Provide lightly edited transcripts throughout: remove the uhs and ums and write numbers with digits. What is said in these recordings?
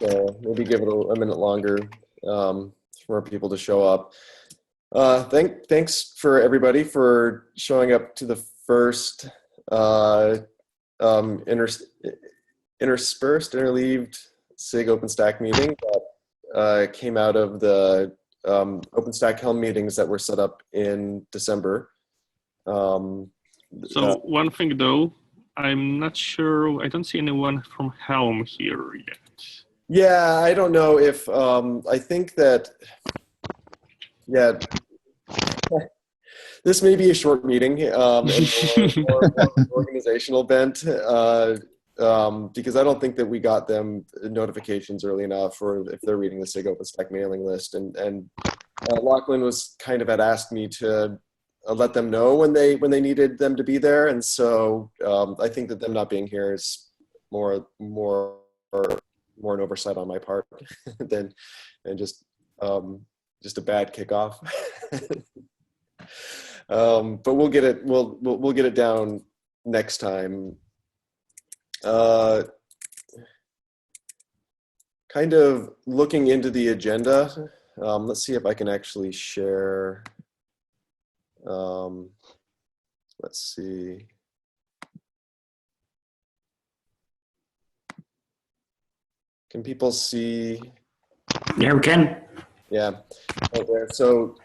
so maybe give it a minute longer for people to show up. Thanks for everybody for showing up to the first interleaved SIG OpenStack meeting that came out of the OpenStack Helm meetings that were set up in December. One thing though, I'm not sure, I don't see anyone from Helm here yet. Yeah, I don't know if, I think that, yeah, this may be a short meeting and more organizational bent because I don't think that we got them notifications early enough, or if they're reading the SIG OpenStack mailing list. And Lachlan had asked me to let them know when they needed them to be there, and so I think that them not being here is more an oversight on my part than just a bad kickoff. But we'll get it down next time. Kind of looking into the agenda. Let's see if I can actually share. Let's see. Can people see? Yeah, we can. Yeah. Okay. So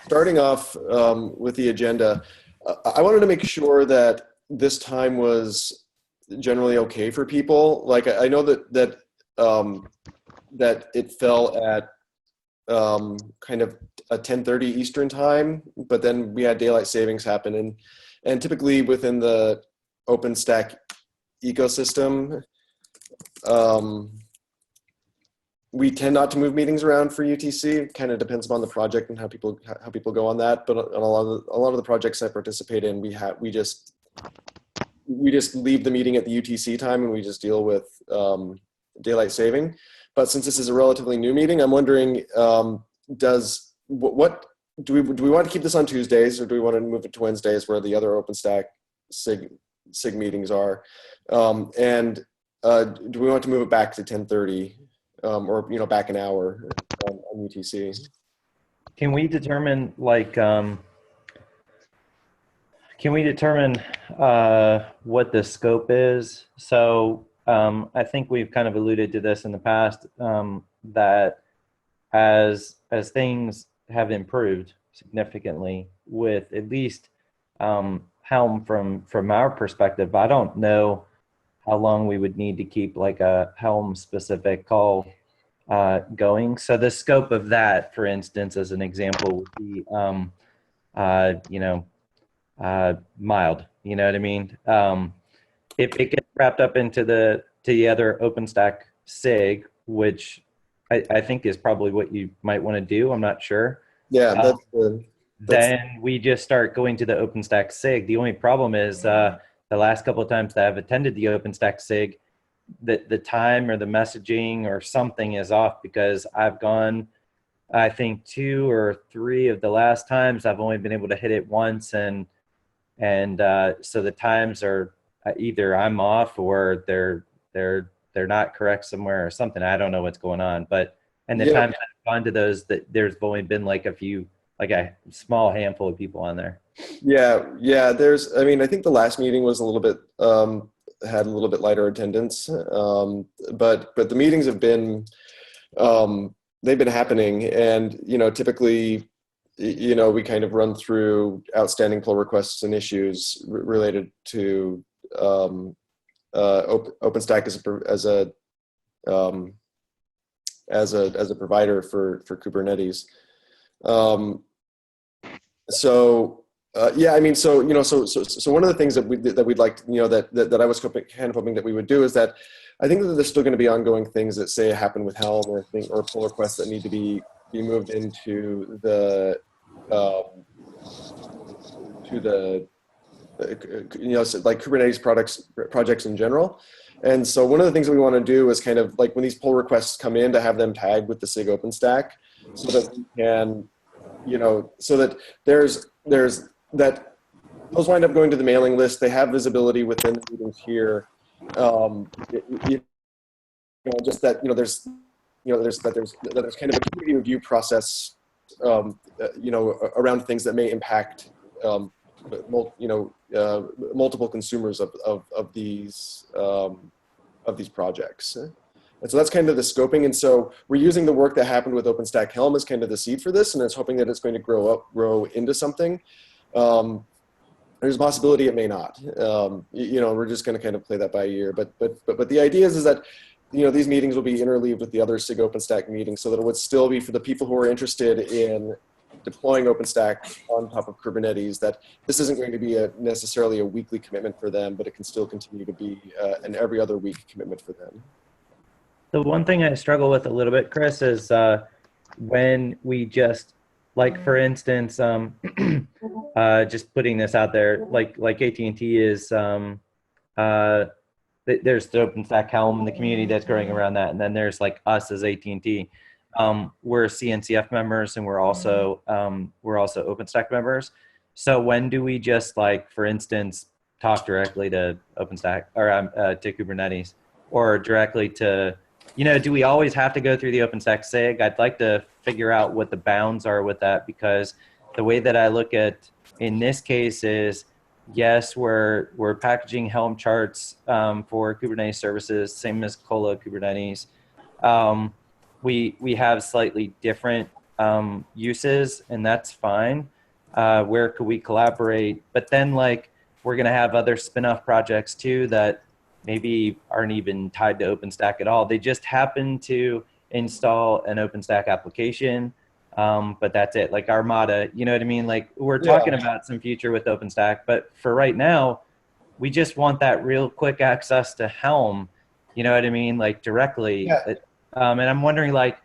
starting off with the agenda, I wanted to make sure that this time was generally okay for people. Like I know that it fell at kind of a 10:30 Eastern time, but then we had daylight savings happen, and typically within the OpenStack ecosystem, we tend not to move meetings around for UTC. It kind of depends upon the project and how people go on that. But on a lot of the projects I participate in, we just leave the meeting at the UTC time and we just deal with daylight saving. But since this is a relatively new meeting, I'm wondering, what do we want to keep this on Tuesdays, or do we want to move it to Wednesdays where the other OpenStack SIG meetings are? And do we want to move it back to 10:30, or back an hour on UTC? Can we determine what the scope is? So I think we've kind of alluded to this in the past, that as things have improved significantly with at least Helm from our perspective, I don't know how long we would need to keep like a Helm specific call going. So the scope of that, for instance, as an example, would be mild. You know what I mean? If it gets wrapped up into the other OpenStack SIG, which I think is probably what you might want to do, I'm not sure. Yeah, that's good. Then we just start going to the OpenStack SIG. The only problem is the last couple of times that I've attended the OpenStack SIG, the time or the messaging or something is off, because I've gone, I think 2 or 3 of the last times I've only been able to hit it once, and so the times are either I'm off or they're not correct somewhere or something. I don't know what's going on, and the times I've gone to those, that there's only been like a small handful of people on there. Yeah. I think the last meeting was a little bit, had a little bit lighter attendance, but the meetings have been, they've been happening, and, typically, we kind of run through outstanding pull requests and issues related to OpenStack as a provider for Kubernetes. So one of the things that we'd like, that I was kind of hoping that we would do is that I think that there's still going to be ongoing things that say happen with Helm, or pull requests that need to be moved into the like Kubernetes projects in general. And so one of the things that we want to do is kind of like when these pull requests come in, to have them tagged with the SIG OpenStack, so that we can, so that there's that those wind up going to the mailing list. They have visibility within the meetings here. just that there's there's kind of a community review process around things that may impact multiple consumers of these projects. And so that's kind of the scoping. And so we're using the work that happened with OpenStack Helm as kind of the seed for this, and it's hoping that it's going to grow into something. There's a possibility it may not. We're just going to kind of play that by ear. But the idea is that these meetings will be interleaved with the other SIG OpenStack meetings, so that it would still be for the people who are interested in deploying OpenStack on top of Kubernetes, that this isn't going to be necessarily a weekly commitment for them, but it can still continue to be an every other week commitment for them. The one thing I struggle with a little bit, Chris, is when we just, like for instance, just putting this out there, like AT&T is, there's the OpenStack Helm in the community that's growing around that, and then there's like us as AT&T. We're CNCF members, and we're also OpenStack members. So when do we just, like, for instance, talk directly to OpenStack or to Kubernetes, or directly to, do we always have to go through the OpenStack SIG? I'd like to figure out what the bounds are with that, because the way that I look at in this case is, yes, we're packaging Helm charts for Kubernetes services, same as Colo Kubernetes. We have slightly different uses, and that's fine. Where could we collaborate? But then, like, we're going to have other spin-off projects too that maybe aren't even tied to OpenStack at all. They just happen to install an OpenStack application, but that's it. Like Armada, you know what I mean? Like, we're talking about some future with OpenStack, but for right now, we just want that real quick access to Helm, you know what I mean? Like, directly. Yeah. And I'm wondering, like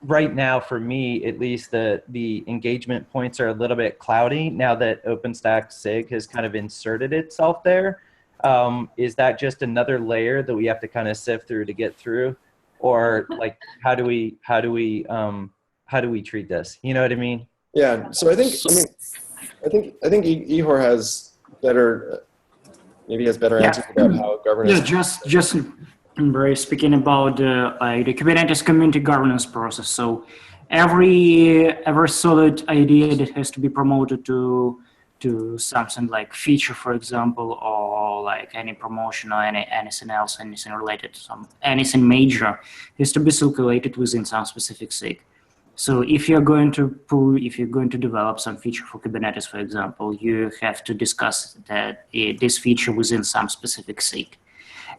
right now, for me, at least, the engagement points are a little bit cloudy now that OpenStack SIG has kind of inserted itself there. Is that just another layer that we have to kind of sift through to get through, or like how do we treat this? You know what I mean? Yeah. So I think Ihor has better answers about how governance. Yeah, just speaking about the Kubernetes community governance process. So every solid idea that has to be promoted to something like feature, for example, or like any promotion or anything else, anything related to anything major, has to be circulated within some specific SIG. So if you're going to develop some feature for Kubernetes, for example, you have to discuss this feature within some specific SIG.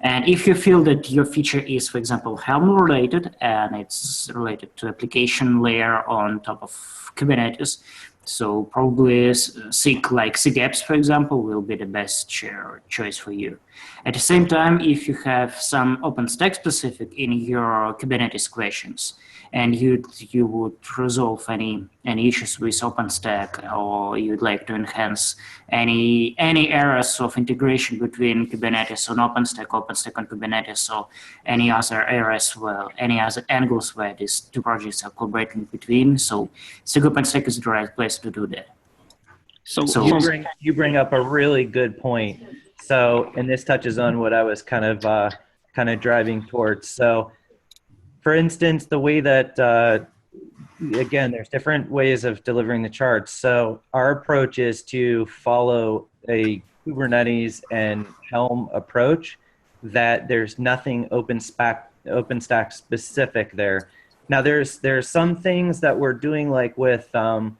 And if you feel that your feature is, for example, Helm related, and it's related to application layer on top of Kubernetes, so probably SIG like SIG apps, for example, will be the best choice for you. At the same time, if you have some OpenStack specific in your Kubernetes questions, and you would resolve any issues with OpenStack, or you'd like to enhance any areas of integration between Kubernetes and OpenStack on Kubernetes, or any other areas any other angles where these two projects are collaborating between. So SIG OpenStack is the right place to do that. So you bring up a really good point. So, and this touches on what I was kind of driving towards. So, for instance, the way that, again, there's different ways of delivering the charts. So our approach is to follow a Kubernetes and Helm approach, that there's nothing OpenStack specific there. Now, there's some things that we're doing, like with Oslo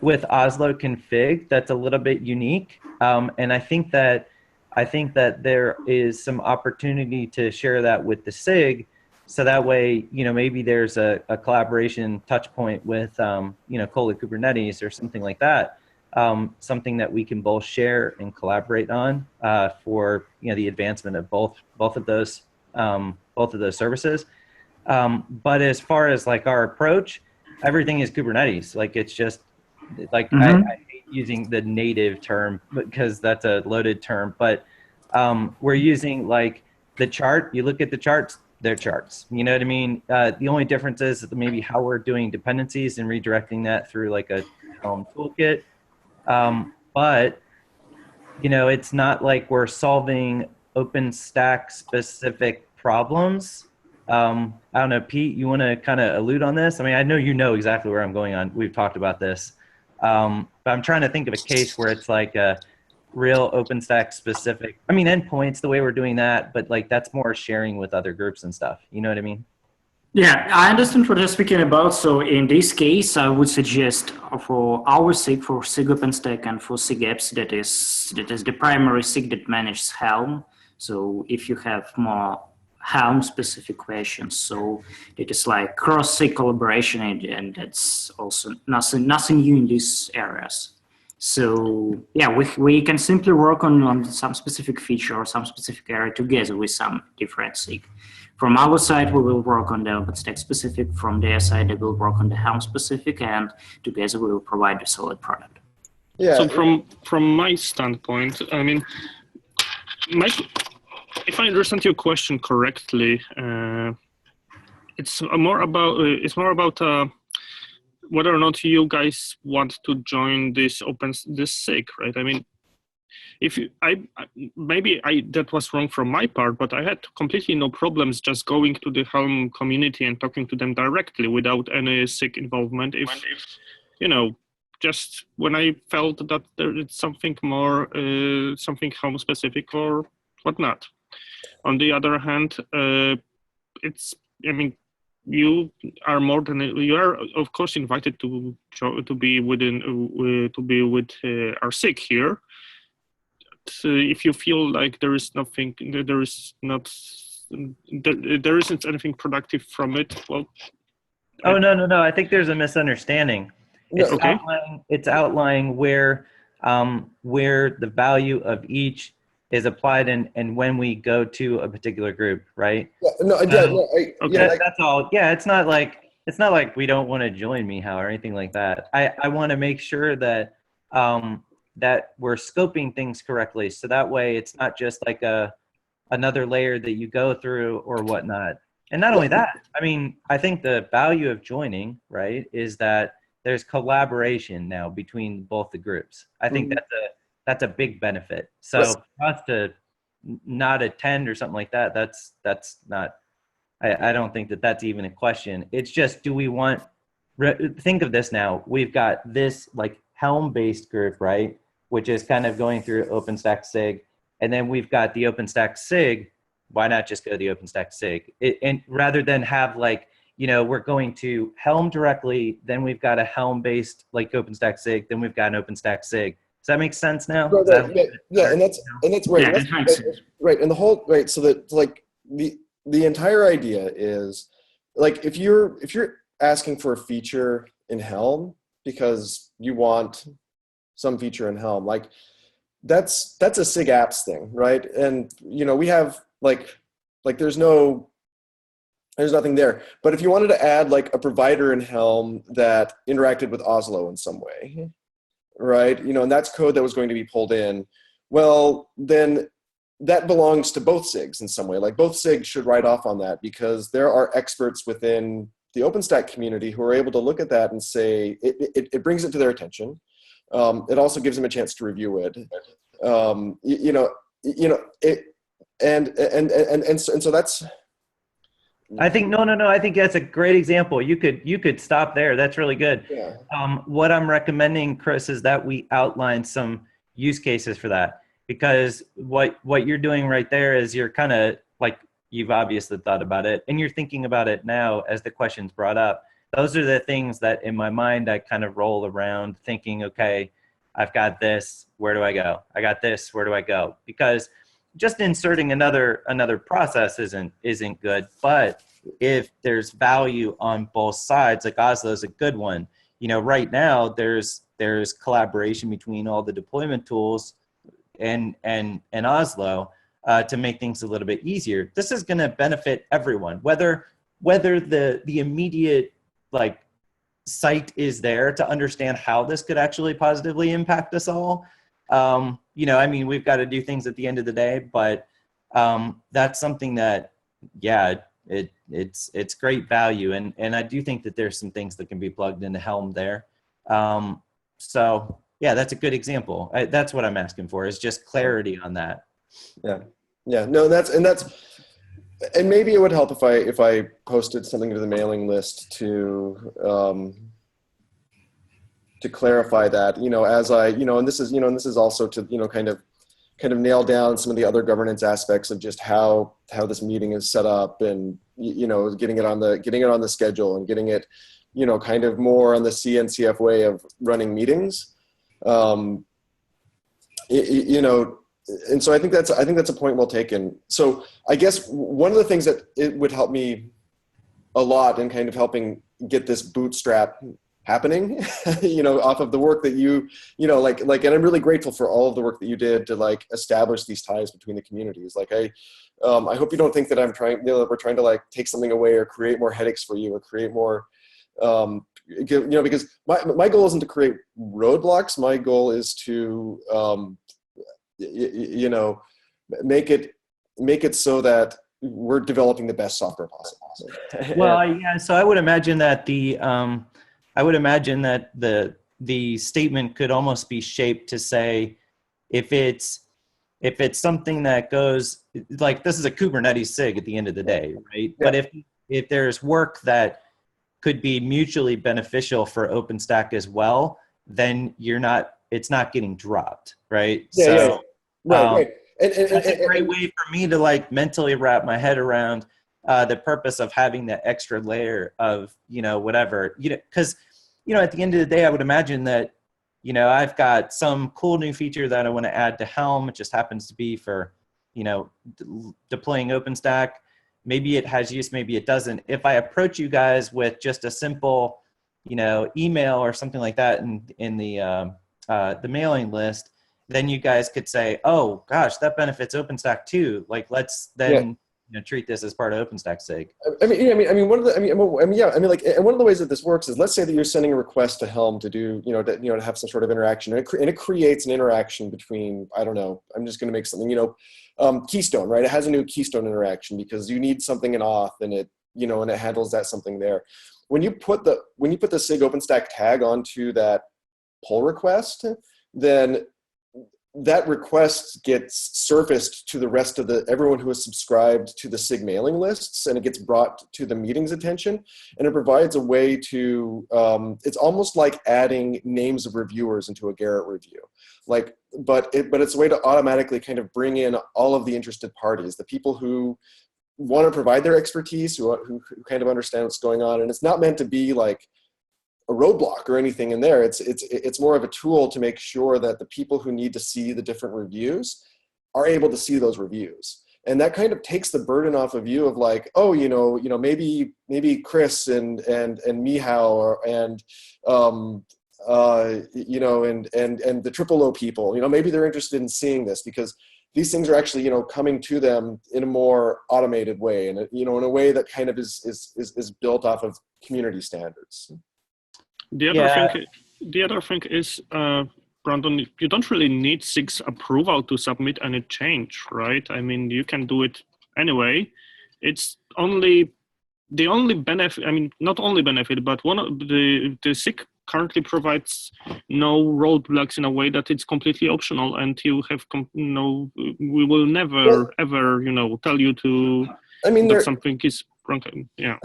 config, that's a little bit unique. And I think that there is some opportunity to share that with the SIG. So that way, maybe there's a collaboration touch point with, Colo Kubernetes or something like that. Something that we can both share and collaborate on for, the advancement of both of those services. But as far as like our approach, everything is Kubernetes. Like, it's just like, I hate using the native term because that's a loaded term, but we're using like the chart. You look at the charts, they're charts. You know what I mean? The only difference is maybe how we're doing dependencies and redirecting that through like a Helm toolkit. But, it's not like we're solving OpenStack specific problems. I don't know, Pete, you want to kind of allude on this? I mean, I know you know exactly where I'm going on. We've talked about this. But I'm trying to think of a case where it's like a real OpenStack specific. I mean, endpoints, the way we're doing that, but like that's more sharing with other groups and stuff. You know what I mean? Yeah, I understand what you're speaking about. So in this case, I would suggest for our SIG, for SIG OpenStack and for SIG apps, that is the primary SIG that manages Helm. So if you have more Helm specific questions, so it is like cross SIG collaboration, and that's also nothing new in these areas. So yeah, we can simply work on some specific feature or some specific area together with some different SIG. From our side, we will work on the OpenStack specific. From their side, they will work on the Helm specific, and together we will provide a solid product. Yeah. So from my standpoint, I mean, if I understand your question correctly, it's more about whether or not you guys want to join this SIG, right? I mean, if you, maybe that was wrong from my part, but I had completely no problems just going to the Helm community and talking to them directly without any SIG involvement. If you know, just when I felt that there is something more, something Helm specific or whatnot. On the other hand, it's, I mean, you are of course invited to be with our SIG here. If you feel like there isn't anything productive from it, well. Oh, no. I think there's a misunderstanding. It's Okay. It's outlining where the value of each is applied and when we go to a particular group, right? That's all. Yeah, it's not like we don't want to join Mihao or anything like that. I want to make sure that that we're scoping things correctly, so that way it's not just like another layer that you go through or whatnot. And not only that, I mean, I think the value of joining, right, is that there's collaboration now between both the groups. I think that's a big benefit. So for us to not attend or something like that, that's not, I don't think that that's even a question. It's just, do we want, think of this now, we've got this like Helm-based group, right, which is kind of going through OpenStack SIG, and then we've got the OpenStack SIG. Why not just go to the OpenStack SIG? And rather than have like, you know, we're going to Helm directly, then we've got a Helm-based like OpenStack SIG, then we've got an OpenStack SIG. Does that make sense now? Yeah, and that's right. Yeah, that makes sense. Right, and the whole right. So that like the entire idea is like if you're asking for a feature in Helm because you want some feature in Helm, like that's a SIG apps thing, right? And you know, we have like there's nothing there. But if you wanted to add like a provider in Helm that interacted with Oslo in some way, right? You know, and that's code that was going to be pulled in, well, then that belongs to both SIGs in some way. Like both SIGs should write off on that because there are experts within the OpenStack community who are able to look at that and say, it brings it to their attention. It also gives them a chance to review it. And so that's. I think no. I think that's a great example. You could stop there. That's really good. Yeah. What I'm recommending, Chris, is that we outline some use cases for that, because what you're doing right there is you're kind of like, you've obviously thought about it and you're thinking about it now as the question's brought up. Those are the things that in my mind I kind of roll around thinking, okay, I've got this, where do I go? I got this, where do I go? Because just inserting another process isn't good. But if there's value on both sides, like Oslo is a good one. You know, right now there's collaboration between all the deployment tools and Oslo to make things a little bit easier. This is going to benefit everyone, whether the immediate like site is there to understand how this could actually positively impact us all. You know, I mean, we've got to do things at the end of the day, but that's something that, yeah, it's great value. And I do think that there's some things that can be plugged into Helm there. So yeah, that's a good example. That's what I'm asking for, is just clarity on that. Yeah. No, And maybe it would help if I posted something to the mailing list to clarify that, as I, and this is also to, kind of nail down some of the other governance aspects of just how this meeting is set up, and, getting it on the schedule, and getting it, kind of more on the CNCF way of running meetings. And so I think that's a point well taken. So I guess one of the things that it would help me a lot in kind of helping get this bootstrap happening, off of the work that you and I'm really grateful for all of the work that you did to like establish these ties between the communities. Like I hope you don't think that I'm trying, that we're trying to like take something away or create more headaches for you or create more, because my goal isn't to create roadblocks. My goal is to, make it so that we're developing the best software possible. Well, yeah. So I would imagine that the statement could almost be shaped to say, if it's something that goes like, this is a Kubernetes SIG at the end of the day, right? Yeah. But if there's work that could be mutually beneficial for OpenStack as well, then it's not getting dropped, right? Yeah, so, yeah. Right. And that's a great way for me to like mentally wrap my head around the purpose of having that extra layer of, whatever, because, at the end of the day, I would imagine that, I've got some cool new feature that I want to add to Helm. It just happens to be for, deploying OpenStack. Maybe it has use, maybe it doesn't. If I approach you guys with just a simple, email or something like that in the mailing list, then you guys could say, oh gosh, that benefits OpenStack too. Like, let's then treat this as part of OpenStack SIG. One of the ways that this works is, let's say that you're sending a request to Helm to do, to have some sort of interaction, and it creates an interaction between, I don't know, I'm just going to make something, Keystone, right? It has a new Keystone interaction because you need something in auth, and it, and it handles that something there. When you put the SIG OpenStack tag onto that pull request, then that request gets surfaced to the rest of everyone who is subscribed to the SIG mailing lists, and it gets brought to the meeting's attention, and it provides a way to, it's almost like adding names of reviewers into a Garrett review. But it's a way to automatically kind of bring in all of the interested parties, the people who want to provide their expertise, who kind of understand what's going on. And it's not meant to be like a roadblock or anything in there. It's more of a tool to make sure that the people who need to see the different reviews are able to see those reviews. And that kind of takes the burden off of you of like, oh, maybe Chris and Mihao and the Triple O people, maybe they're interested in seeing this because these things are actually, coming to them in a more automated way, and in a way that kind of is built off of community standards. The other thing is, Brandon, you don't really need SIG's approval to submit any change, right? I mean, you can do it anyway. It's only the only benefit. I mean, not only benefit, but one of the SIG currently provides no roadblocks in a way that it's completely optional, and you have we will never ever tell you to that something is wrong. Yeah.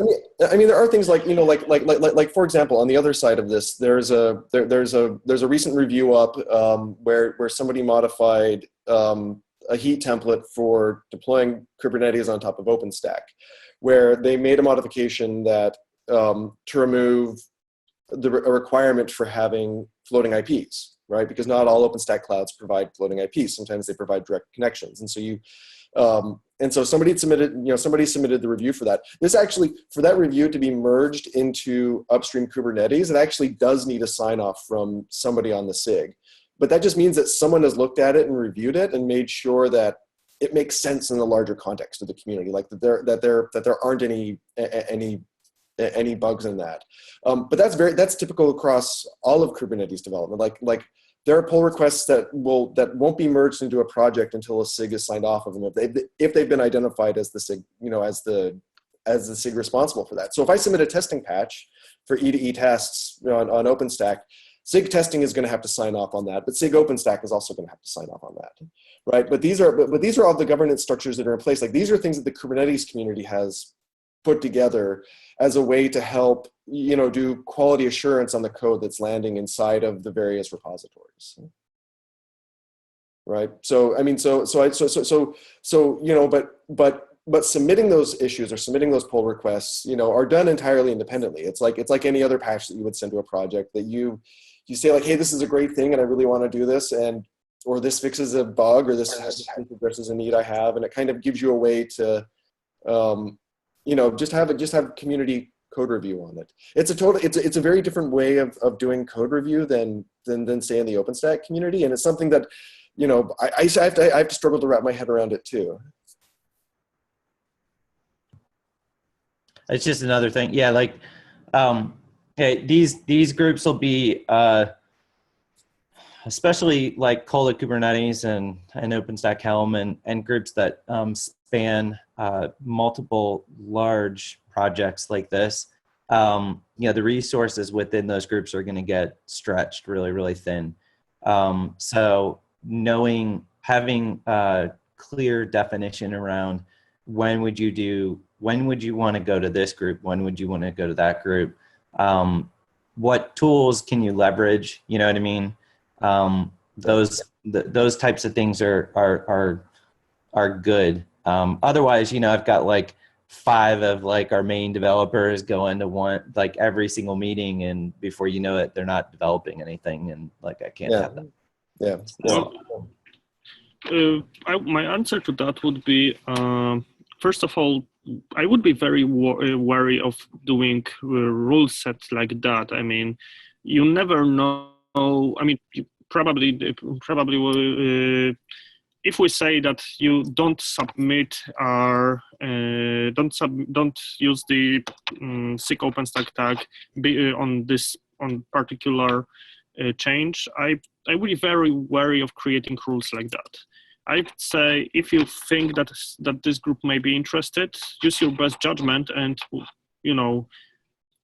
I mean, there are things like like for example, on the other side of this, there's a recent review up where somebody modified a heat template for deploying Kubernetes on top of OpenStack, where they made a modification that to remove a requirement for having floating IPs, right? Because not all OpenStack clouds provide floating IPs. Sometimes they provide direct connections, and so somebody submitted the review for that. This actually, for that review to be merged into upstream Kubernetes, it actually does need a sign off from somebody on the SIG. But that just means that someone has looked at it and reviewed it and made sure that it makes sense in the larger context of the community, like that there aren't any bugs in that. But that's typical across all of Kubernetes development. Like there are pull requests that won't be merged into a project until a SIG is signed off of them if they've been identified as the SIG, as the SIG responsible for that. So if I submit a testing patch for E2E tests on OpenStack, SIG testing is going to have to sign off on that, but SIG OpenStack is also going to have to sign off on that, right? But these are all the governance structures that are in place. Like these are things that the Kubernetes community has put together as a way to help, do quality assurance on the code that's landing inside of the various repositories. Right. So, I mean, but submitting those issues or submitting those pull requests, are done entirely independently. It's like any other patch that you would send to a project that you say like, hey, this is a great thing and I really want to do this, or this fixes a bug, or this addresses a need I have, and it kind of gives you a way to, just have community code review on it. It's a very different way of doing code review than say in the OpenStack community, and it's something that I have to struggle to wrap my head around it too. It's just another thing. Yeah, like these groups will be especially like Cola Kubernetes and OpenStack Helm and groups that span multiple large projects like this. The resources within those groups are going to get stretched really, really thin. So having a clear definition around when would you want to go to this group, when would you want to go to that group, what tools can you leverage, you know what I mean? Those types of things are good. Otherwise, I've got like 5 of like our main developers going to every single meeting, and before you know it, they're not developing anything, and like I can't have that. Yeah. My answer to that would be, first of all, I would be very wary of doing rule sets like that. I mean, you never know. I mean, you probably will. If we say that you don't submit don't use the SIG OpenStack tag on particular change, I would be very wary of creating rules like that. I'd say if you think that this group may be interested, use your best judgment and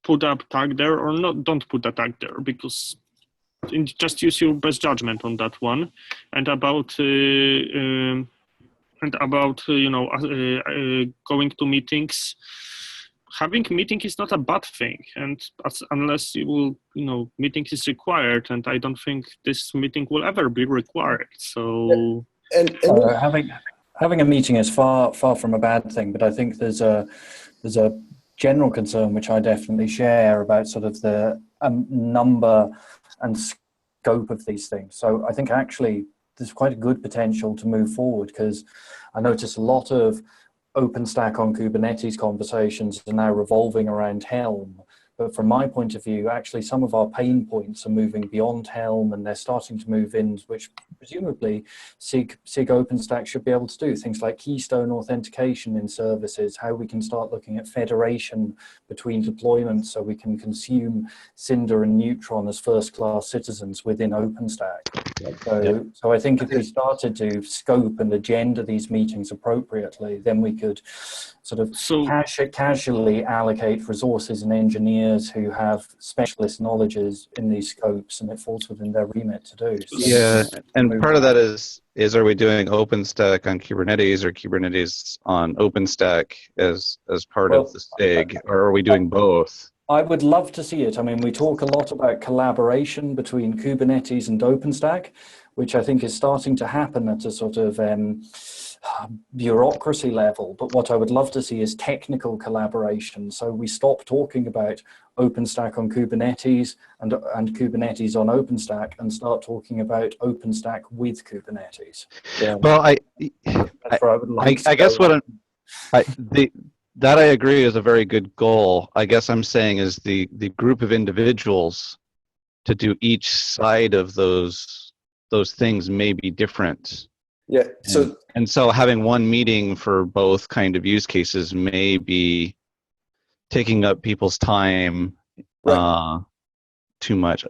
put up tag there, or not. Don't put a tag there, because just use your best judgment on that one. And about going to meetings. Having meeting is not a bad thing, and unless you will, meeting is required, and I don't think this meeting will ever be required. So. Having a meeting is far from a bad thing, but I think there's a general concern which I definitely share about sort of the number and scope of these things. So I think actually there's quite a good potential to move forward, because I notice a lot of OpenStack on Kubernetes conversations are now revolving around Helm. But from my point of view, actually some of our pain points are moving beyond Helm, and they're starting to move in, which presumably SIG OpenStack should be able to do. Things like keystone authentication in services, how we can start looking at federation between deployments so we can consume Cinder and Neutron as first-class citizens within OpenStack. So I think if we started to scope and agenda these meetings appropriately, then we could sort of casually allocate resources and engineers who have specialist knowledges in these scopes, and it falls within their remit to do. So yeah, and part of that is are we doing OpenStack on Kubernetes or Kubernetes on OpenStack as part of the SIG, or are we doing both? I would love to see it. I mean, we talk a lot about collaboration between Kubernetes and OpenStack, which I think is starting to happen at a sort of bureaucracy level. But what I would love to see is technical collaboration. So we stop talking about OpenStack on Kubernetes and Kubernetes on OpenStack and start talking about OpenStack with Kubernetes. Well, I guess that I agree is a very good goal. I guess I'm saying is the group of individuals to do each side of those things may be different. Yeah. So having one meeting for both kind of use cases may be taking up people's time too much.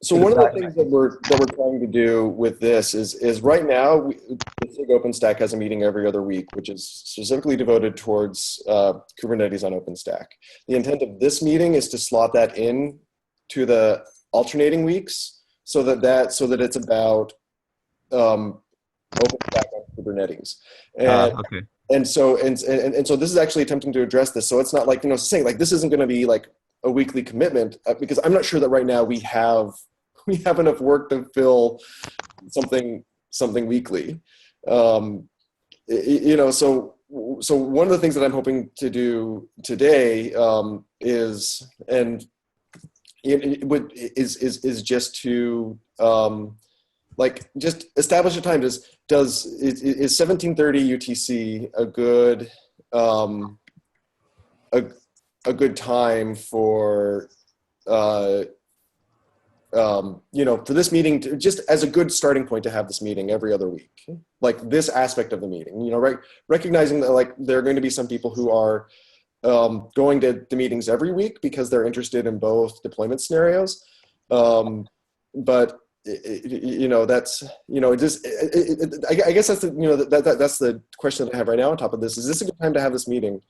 So one of the things that we're trying to do with this is right now, SIG OpenStack has a meeting every other week, which is specifically devoted towards Kubernetes on OpenStack. The intent of this meeting is to slot that in to the alternating weeks so that it's about OpenStack on Kubernetes. And Okay. and so this is actually attempting to address this. So it's not like, saying like this isn't going to be like a weekly commitment, because I'm not sure that right now we have enough work to fill something weekly. So one of the things that I'm hoping to do today is just to just establish a time. Is 1730 UTC a good time for for this meeting, just as a good starting point to have this meeting every other week, like this aspect of the meeting, right? Recognizing that like there are going to be some people who are going to the meetings every week because they're interested in both deployment scenarios. But that's, I guess that's the, that's the question that I have right now on top of this. Is this a good time to have this meeting?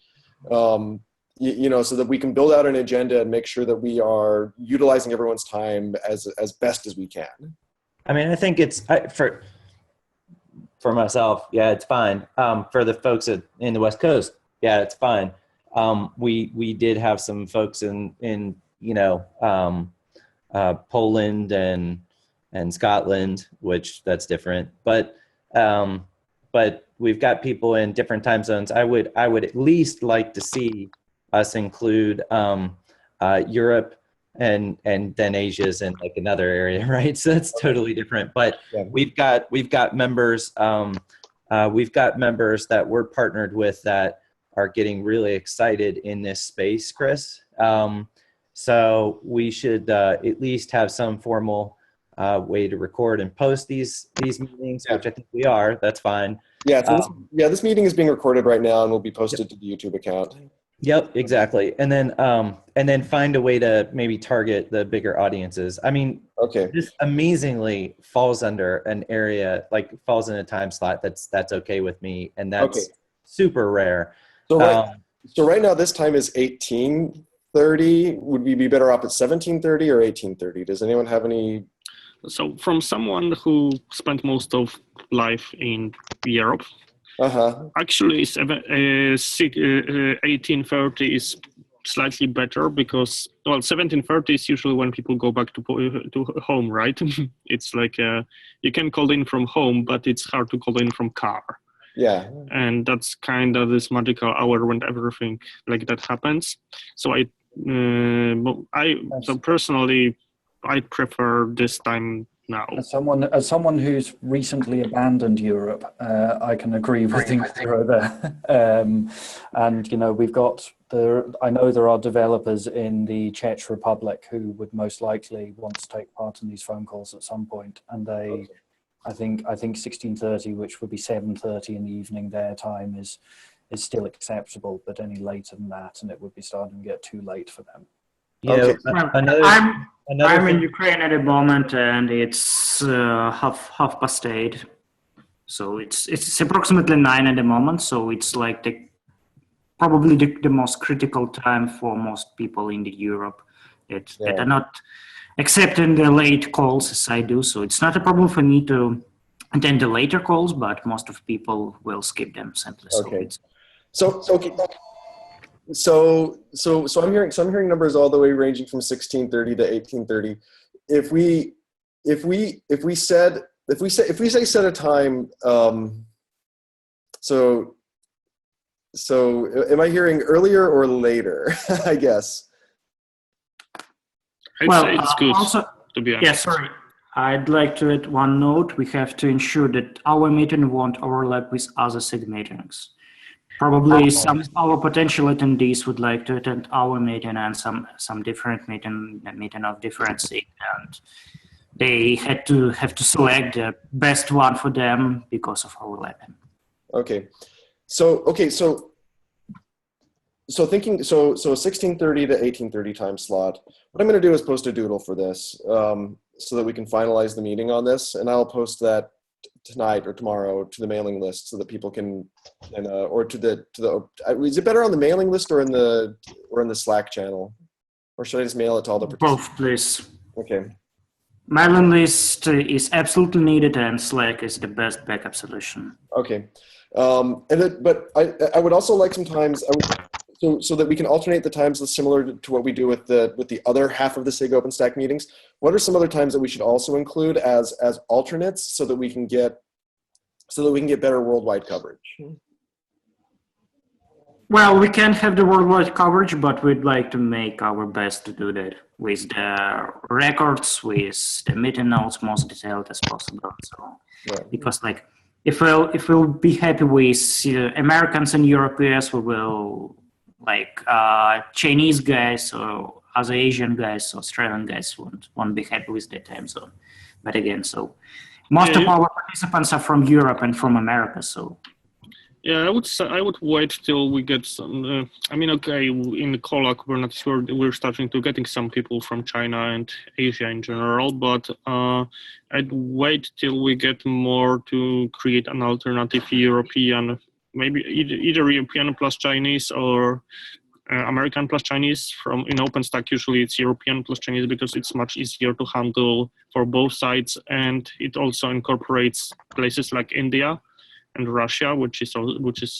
So that we can build out an agenda and make sure that we are utilizing everyone's time as best as we can. I mean, I think it's for myself. Yeah, it's fine. For the folks in the West Coast, yeah, it's fine. We did have some folks in Poland and Scotland, which that's different. But we've got people in different time zones. I would at least like to see us include Europe and then Asia's in like another area, right? So that's totally different. But yeah, we've got members that we're partnered with that are getting really excited in this space, Chris. So we should at least have some formal way to record and post these meetings, which I think we are. That's fine. Yeah. So this meeting is being recorded right now and will be posted to the YouTube account. Yep, exactly. And then find a way to maybe target the bigger audiences. I mean, okay, this amazingly falls under an area, like falls in a time slot that's okay with me, and that's super rare. So right now this time is 18:30. Would we be better off at 17:30 or 18:30? Does anyone have any? So from someone who spent most of life in Europe, actually 18:30 is slightly better because, well, 17:30 is usually when people go back to home, right? It's like you can call in from home, but it's hard to call in from car. Yeah. And that's kind of this magical hour when everything like that happens. So so personally, I prefer this time now. As someone who's recently abandoned Europe, I can agree with you there. And we've got I know there are developers in the Czech Republic who would most likely want to take part in these phone calls at some point, and they, I think 16:30, which would be 7:30 in the evening their time, is still acceptable. But any later than that, and it would be starting to get too late for them. I'm in Ukraine at the moment, and it's half past 8. So it's approximately 9 at the moment. So it's like probably the most critical time for most people in Europe that are not accepting the late calls as I do. So it's not a problem for me to attend the later calls, but most of people will skip them simply. Okay. So I'm hearing numbers all the way ranging from 16:30 to 18:30. If we say set a time, so am I hearing earlier or later? I guess. I'd say it's good, also, to be honest. Yeah, sorry. I'd like to add one note. We have to ensure that our meeting won't overlap with other SIG meetings. Probably some our potential attendees would like to attend our meeting and some different meeting of different SIG, and they have to select the best one for them because of overlapping. Okay, so 16:30 to 18:30 time slot. What I'm going to do is post a doodle for this, so that we can finalize the meeting on this, and I'll post that tonight or tomorrow to the mailing list so that people can, or to the is it better on the mailing list or in the Slack channel, or should I just mail it to all the participants? Both, please. Okay. Mailing list is absolutely needed, and Slack is the best backup solution. Okay. But I would also like some times, so that we can alternate the times similar to what we do with the other half of the SIG OpenStack meetings. What are some other times that we should also include as alternates so that we can get better worldwide coverage? Well, we can have the worldwide coverage, but we'd like to make our best to do that with the records, with the meeting notes, most detailed as possible. So, Right. because like, if we'll be happy with Americans and Europeans, we will like Chinese guys or other Asian guys, Australian guys won't be happy with the time zone. But again, so most of our participants are from Europe and from America, so. Yeah, I would wait till we get some. I mean, okay, in Kola Kubernetes, we're starting to getting some people from China and Asia in general, but I'd wait till we get more to create an alternative European, maybe either European plus Chinese or American plus Chinese. In OpenStack, usually it's European plus Chinese because it's much easier to handle for both sides, and it also incorporates places like India and Russia, which is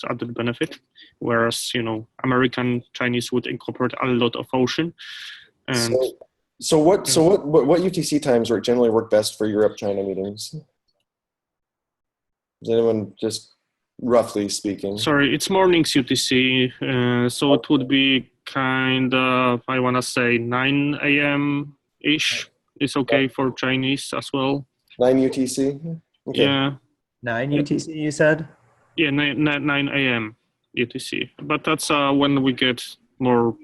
added benefit, whereas American Chinese would incorporate a lot of ocean. And so what UTC times generally work best for Europe China meetings? Does anyone, just roughly speaking? Sorry, it's mornings UTC, so it would be kind of, I want to say 9 a.m. ish is okay for Chinese as well. 9 UTC. Okay. Yeah. 9 UTC, you said? Yeah, 9 a.m. UTC. But that's when we get more,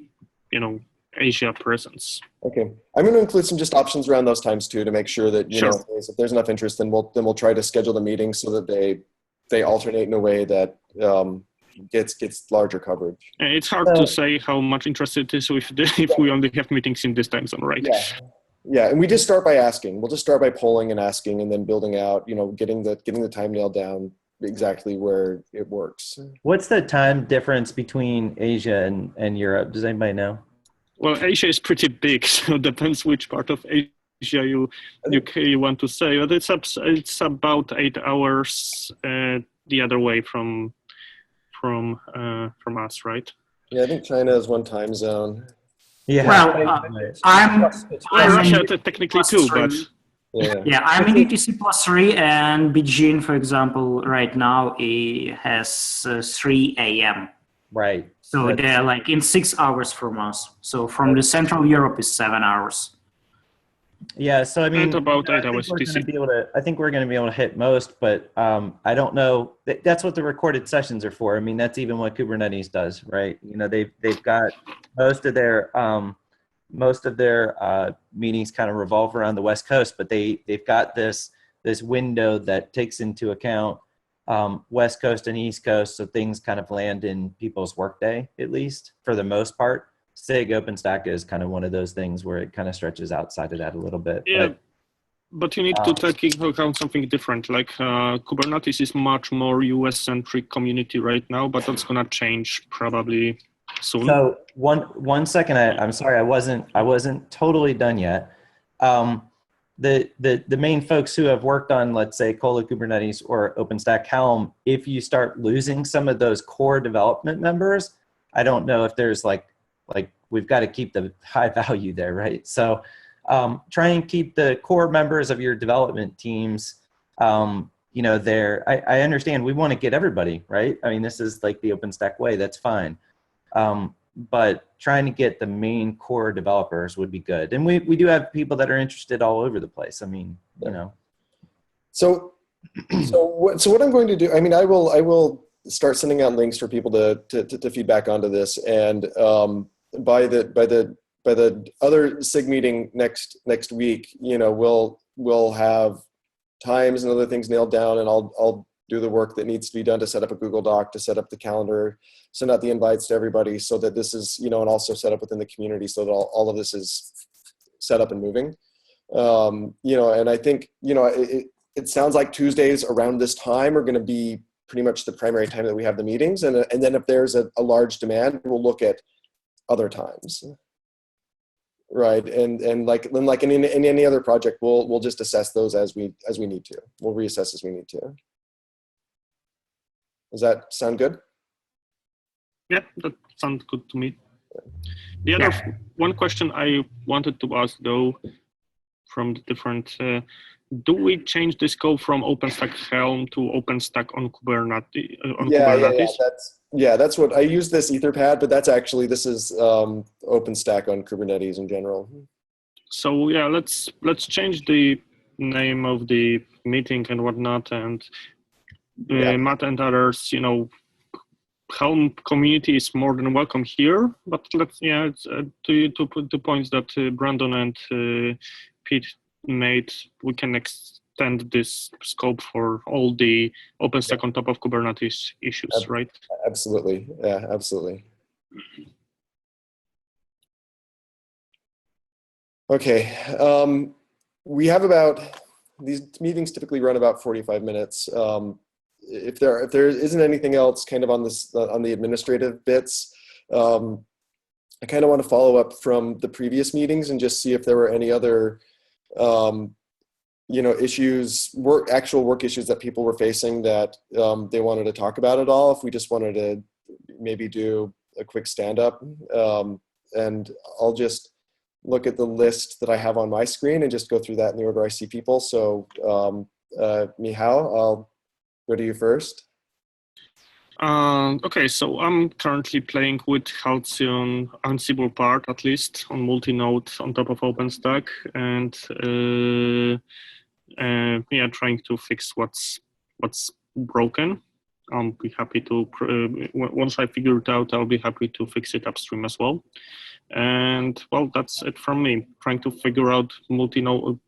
Asia presence. Okay, I'm going to include some just options around those times too to make sure that if there's enough interest, then we'll try to schedule the meetings so that they alternate in a way that gets larger coverage. It's hard to say how much interest it is if we only have meetings in this time zone, right? Yeah, and we just start by asking. We'll just start by polling and asking, and then building out. Getting the time nailed down exactly where it works. What's the time difference between Asia and Europe? Does anybody know? Well, Asia is pretty big, so it depends which part of Asia you want to say. But it's about 8 hours the other way from us, right? Yeah, I think China is one time zone. Yeah. Well, I'm Russia technically too, but yeah, I'm in UTC +3, and Beijing, for example, right now it has 3 a.m. Right. So they're like in 6 hours from us. So from the Central Europe is 7 hours. Yeah, so I mean, about 8 hours. I think we're going to be able to hit most, but I don't know. That's what the recorded sessions are for. I mean, that's even what Kubernetes does, right? They've got most of their meetings kind of revolve around the West Coast, but they've got this window that takes into account West Coast and East Coast, so things kind of land in people's workday, at least for the most part. SIG OpenStack is kind of one of those things where it kind of stretches outside of that a little bit. Yeah, but you need to take into account something different. Like Kubernetes is much more US-centric community right now, but that's gonna change probably soon. So one second, I'm sorry, I wasn't totally done yet. The main folks who have worked on, let's say, Kola Kubernetes or OpenStack Helm, if you start losing some of those core development members, I don't know if there's like we've got to keep the high value there, right? So try and keep the core members of your development teams, there. I understand we want to get everybody, right? I mean, this is like the OpenStack way, that's fine. But trying to get the main core developers would be good. And we do have people that are interested all over the place. I mean, So what I'm going to do, I mean, I will start sending out links for people to feedback onto this, and by the other SIG meeting next week, we'll have times and other things nailed down, and I'll do the work that needs to be done to set up a Google Doc, to set up the calendar, send out the invites to everybody, so that this is, and also set up within the community so that all of this is set up and moving. And I think, it sounds like Tuesdays around this time are going to be pretty much the primary time that we have the meetings. And then if there's a large demand, we'll look at other times. right? And like in any other project, we'll just assess those as we need to. We'll reassess as we need to. Does that sound good? Yeah, that sounds good to me. The other one question I wanted to ask though, from the different, do we change the scope from OpenStack Helm to OpenStack on Kubernetes? That's what I use this Etherpad, but this is OpenStack on Kubernetes in general. So yeah, let's change the name of the meeting and whatnot, and Matt and others, Helm community is more than welcome here, but it's, to put the points that Brandon and Pete made, we can extend this scope for all the OpenStack on top of Kubernetes issues, right? Absolutely, yeah, absolutely. Okay, we have these meetings typically run about 45 minutes. If there isn't anything else kind of on the administrative bits, I kind of want to follow up from the previous meetings and just see if there were any other issues, actual work issues that people were facing that they wanted to talk about at all. If we just wanted to maybe do a quick stand-up, and I'll just look at the list that I have on my screen and just go through that in the order I see people. So Michał, I'll go to you first. Okay, so I'm currently playing with Halcyon Ansible part, at least on multi-node on top of OpenStack, and trying to fix what's broken. I'll be happy to once I figure it out, I'll be happy to fix it upstream as well. And well, that's it from me. Trying to figure out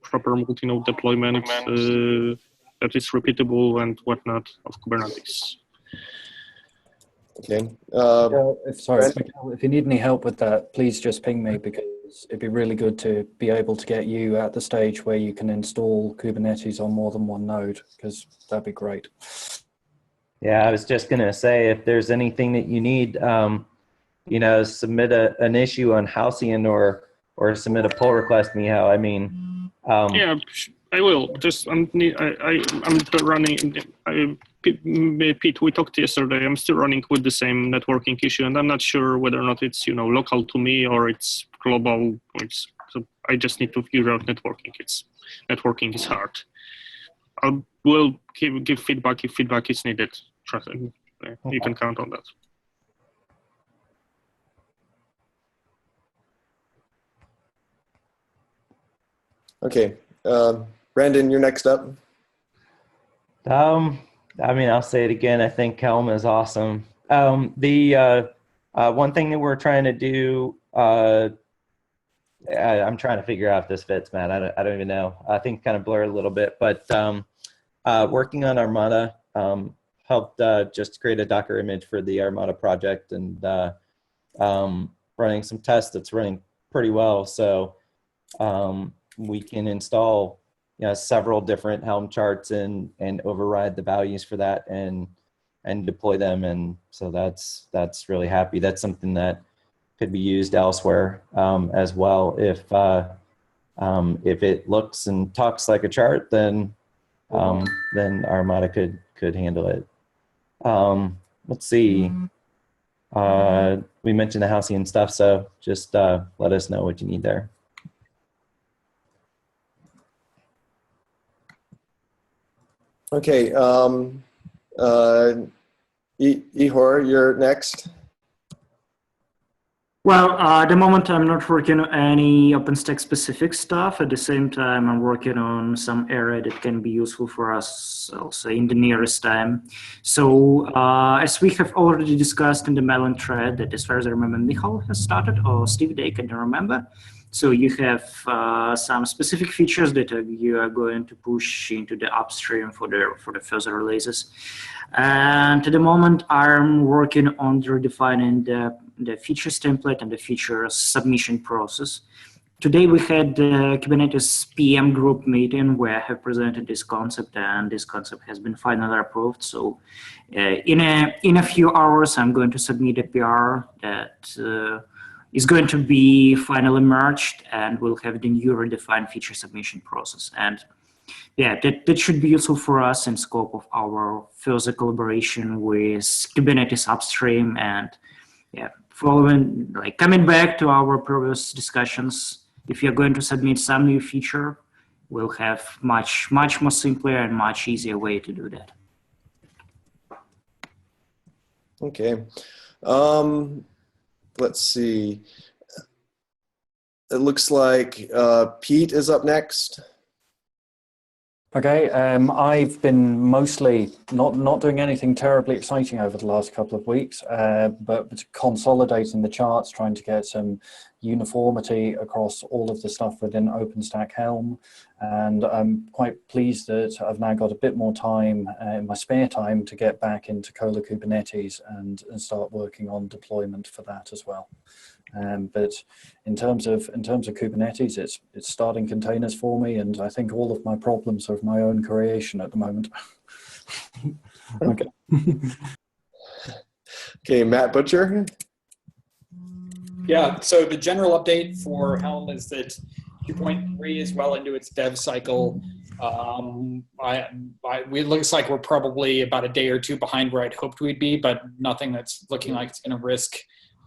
proper multi-node deployment that is repeatable and whatnot of Kubernetes. Okay. If you need any help with that, please just ping me, because it'd be really good to be able to get you at the stage where you can install Kubernetes on more than one node, because that'd be great. Yeah, I was just going to say, if there's anything that you need, submit an issue on Halcyon or submit a pull request, Michał. I mean, yeah, I will. Just I'm running. Pete, we talked yesterday. I'm still running with the same networking issue, and I'm not sure whether or not it's local to me or it's global. So I just need to figure out networking. Networking is hard. I will give feedback if feedback is needed. Trust me. You can count on that. Okay, Brandon, you're next up. I mean, I'll say it again. I think Helm is awesome. The one thing that we're trying to do, I'm trying to figure out if this fits, Matt. I don't even know. I think kind of blur a little bit, but working on Armada helped just create a Docker image for the Armada project, and running some tests that's running pretty well. So we can install several different Helm charts and override the values for that and deploy them. And so that's really happy. That's something that could be used elsewhere as well. If it looks and talks like a chart, then Armada could handle it. Let's see. We mentioned the Halcyon stuff, so just let us know what you need there. Okay, Ihor, you're next. Well, at the moment, I'm not working on any OpenStack specific stuff. At the same time, I'm working on some area that can be useful for us also in the nearest time. So as we have already discussed in the Melon thread, that as far as I remember, Michał has started, or Steve Day, I can't remember. So you have some specific features that you are going to push into the upstream for the further releases. And at the moment, I'm working on redefining the features template and the features submission process. Today we had the Kubernetes PM group meeting where I have presented this concept, and this concept has been finally approved. So in a few hours, I'm going to submit a PR that is going to be finally merged, and we'll have the new redefined feature submission process. And yeah, that should be useful for us in scope of our further collaboration with Kubernetes upstream. And yeah, following, like, coming back to our previous discussions, if you're going to submit some new feature, we'll have much more simpler and much easier way to do that. Okay. Let's see. It looks like Pete is up next. Okay, I've been mostly not doing anything terribly exciting over the last couple of weeks, but consolidating the charts, trying to get some uniformity across all of the stuff within OpenStack Helm. And I'm quite pleased that I've now got a bit more time in my spare time to get back into Cola Kubernetes and start working on deployment for that as well. But in terms of Kubernetes, it's starting containers for me, and I think all of my problems are of my own creation at the moment. Okay. Okay, Matt Butcher. Yeah, so the general update for Helm is that 2.3 is well into its dev cycle. It looks like we're probably about a day or two behind where I'd hoped we'd be, but nothing that's looking like it's going to risk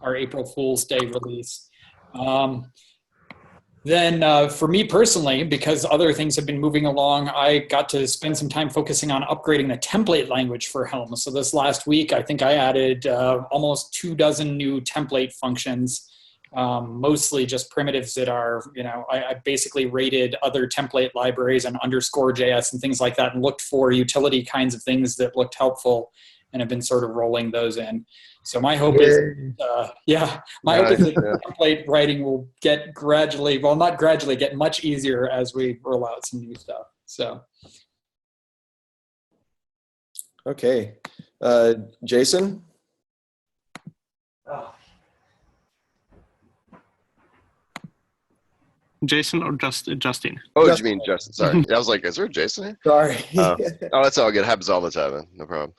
our April Fool's Day release. Then for me personally, because other things have been moving along, I got to spend some time focusing on upgrading the template language for Helm. So this last week, I think I added almost 24 new template functions, mostly just primitives that are, I basically rated other template libraries and _JS and things like that and looked for utility kinds of things that looked helpful and have been sort of rolling those in. So my hope is, hope is that template writing will get gradually, well, not gradually, get much easier as we roll out some new stuff. So. Okay. Jason? Jason or Justin? Oh, you mean Justin? Sorry. I was like, is there a Jason here? Sorry. Oh, that's all good. It happens all the time, man. No problem.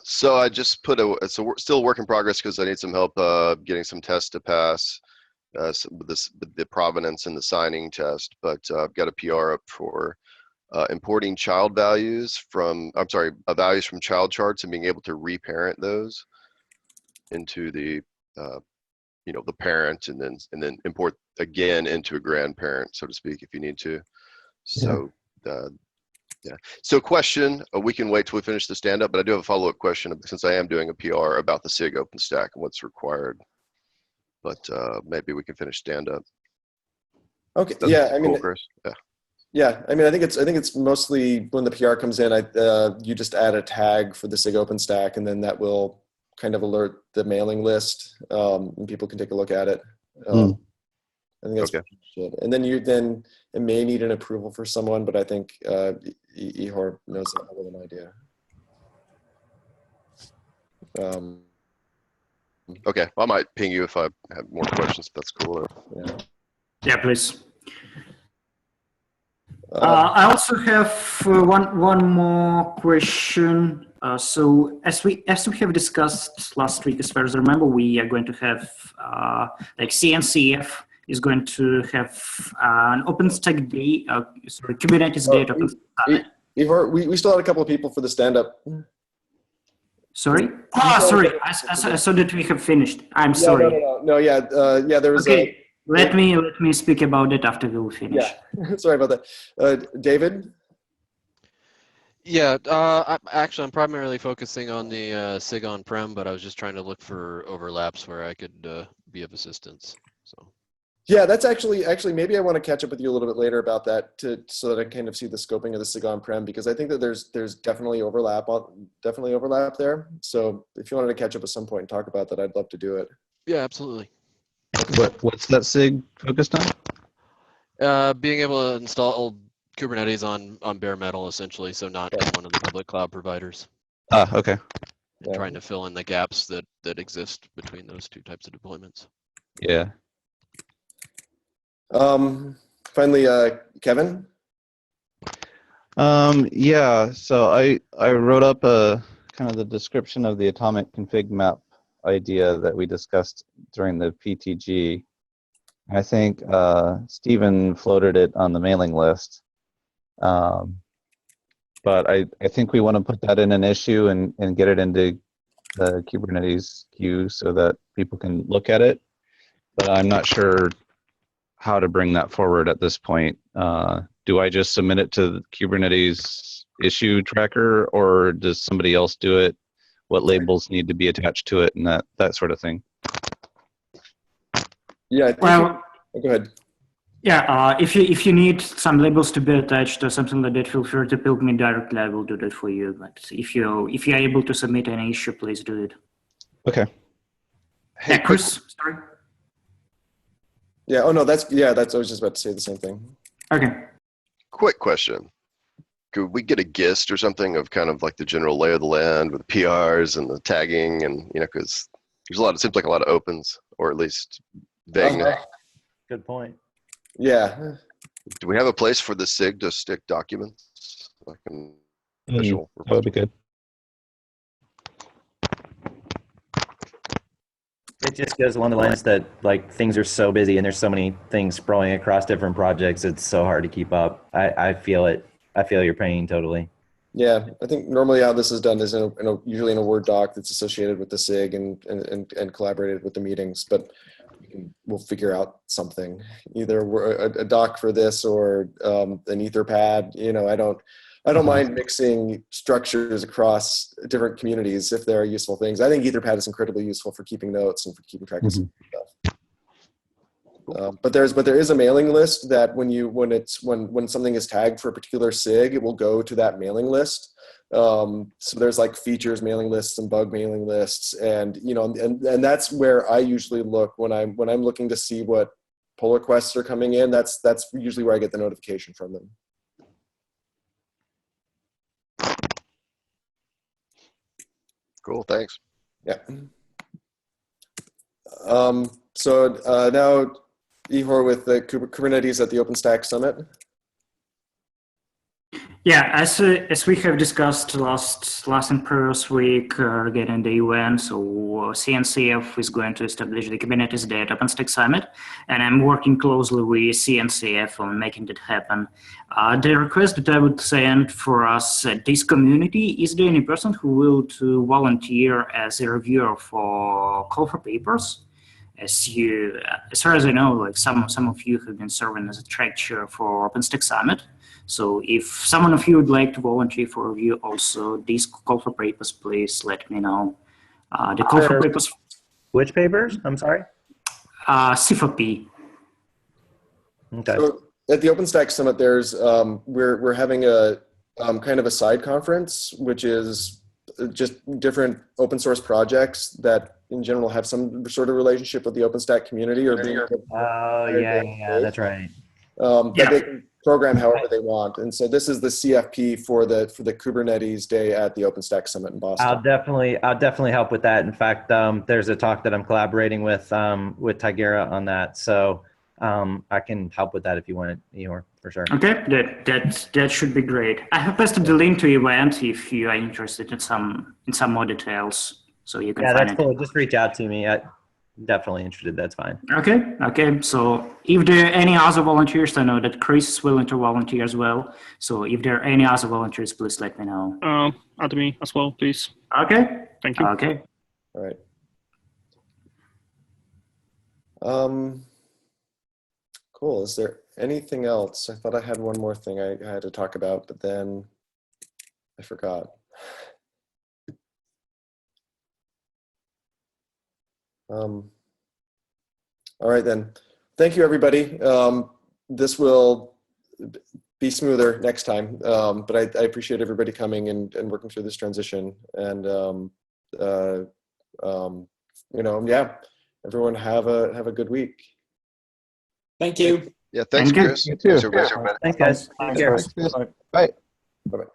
So I just put it's still a work in progress because I need some help getting some tests to pass with the provenance and the signing test. But I've got a PR up for importing child values from, values from child charts and being able to reparent those into the, the parent and then import again into a grandparent, so to speak, if you need to. So, yeah. So question, we can wait till we finish the stand-up, but I do have a follow-up question since I am doing a PR about the SIG OpenStack and what's required. But maybe we can finish stand-up. Okay. Yeah. I mean, cool, Chris. Yeah. Yeah. I mean, I think it's mostly when the PR comes in, you just add a tag for the SIG OpenStack, and then that will kind of alert the mailing list, and people can take a look at it. I think that's okay. Good. And then it may need an approval for someone, but I think Ihor knows that better than I do. Okay, well, I might ping you if I have more questions, if that's cool. Yeah, please. I also have one more question. So as we have discussed last week, as far as I remember, we are going to have like CNCF is going to have an OpenStack day, Kubernetes day. Ihor, we still had a couple of people for the stand-up. Sorry? Sorry. I saw that we have finished. I'm sorry. No, there was okay. Let me speak about it after we finish. Yeah, sorry about that. David? Yeah, I'm primarily focusing on the SIG on-prem, but I was just trying to look for overlaps where I could be of assistance. So. Yeah, that's actually maybe I want to catch up with you a little bit later about that so that I kind of see the scoping of the SIG on-prem, because I think that there's definitely overlap there. So if you wanted to catch up at some point and talk about that, I'd love to do it. Yeah, absolutely. What's that SIG focused on? Being able to install Kubernetes on bare metal, essentially, so not in one of the public cloud providers. Okay. And trying to fill in the gaps that exist between those two types of deployments. Yeah. Finally, Kevin? Yeah, so I wrote up a kind of the description of the atomic config map idea that we discussed during the PTG. I think Stephen floated it on the mailing list. But I think we want to put that in an issue and get it into the Kubernetes queue so that people can look at it. But I'm not sure how to bring that forward at this point. Do I just submit it to the Kubernetes issue tracker, or does somebody else do it? What labels need to be attached to it, and that sort of thing? Yeah. Well, go ahead. yeah, if you need some labels to be attached or something like that, feel free to ping me directly. I will do that for you. But if you're able to submit an issue, please do it. Okay. Hey, Yeah, Chris, sorry. Yeah. Oh no, that's I was just about to say the same thing. Okay. quick question. Could we get a gist or something of kind of like the general lay of the land with PRs and the tagging and, you know, because there's it seems like a lot of opens, or at least vagueness. Good point. Yeah. Do we have a place for the SIG to stick documents? Like an official That would be good. It just goes along the lines that like things are so busy and there's so many things sprawling across different projects. It's so hard to keep up. I feel it. I feel your pain totally. Yeah, I think normally how this is done is usually in a Word doc that's associated with the SIG and collaborated with the meetings. But we'll figure out something, either a doc for this or an Etherpad. You know, I don't mind mixing structures across different communities if there are useful things. I think Etherpad is incredibly useful for keeping notes and for keeping track of stuff. But there is a mailing list that when something is tagged for a particular SIG, it will go to that mailing list. So there's like features mailing lists and bug mailing lists, and you know, and that's where I usually look when I'm looking to see what pull requests are coming in. That's usually where I get the notification from them. Cool, thanks. Yeah. So now, Ihor, with the Kubernetes at the OpenStack Summit. Yeah, as we have discussed last and previous week regarding the UN, so CNCF is going to establish the Kubernetes Day at OpenStack Summit, and I'm working closely with CNCF on making that happen. The request that I would send for us at this community, is there any person who will to volunteer as a reviewer for call for papers? As far as I know, like some of you have been serving as a track chair for OpenStack Summit. So if someone of you would like to volunteer for review also these call for papers, please let me know. The call for papers. Which papers? I'm sorry. C4P. Okay. So at the OpenStack Summit, there's we're having a kind of a side conference, which is just different open source projects that in general have some sort of relationship with the OpenStack community or being. Oh yeah, that's right. But they can program however they want, and so this is the CFP for the Kubernetes Day at the OpenStack Summit in Boston. I'll definitely help with that. In fact, there's a talk that I'm collaborating with Tigera on that, so I can help with that if you want it, Ihor, for sure. Okay, that should be great. I have posted the link to the event if you are interested in some more details, so you can find it. Yeah, that's cool. Just reach out to me. I'm definitely interested. That's fine. Okay. So if there are any other volunteers, I know that Chris is willing to volunteer as well. So if there are any other volunteers, please let me know. Add me as well, please. Okay. Thank you. Okay. All right. Cool. Is there anything else? I thought I had one more thing I had to talk about, but then I forgot. All right then. Thank you, everybody. This will be smoother next time, but I appreciate everybody coming and working through this transition. And you know, yeah, everyone have a good week. Thank you. Yeah, thanks, Thank you. Chris. You too. Thanks, everybody. Thanks, guys. Take care. Bye. Bye-bye.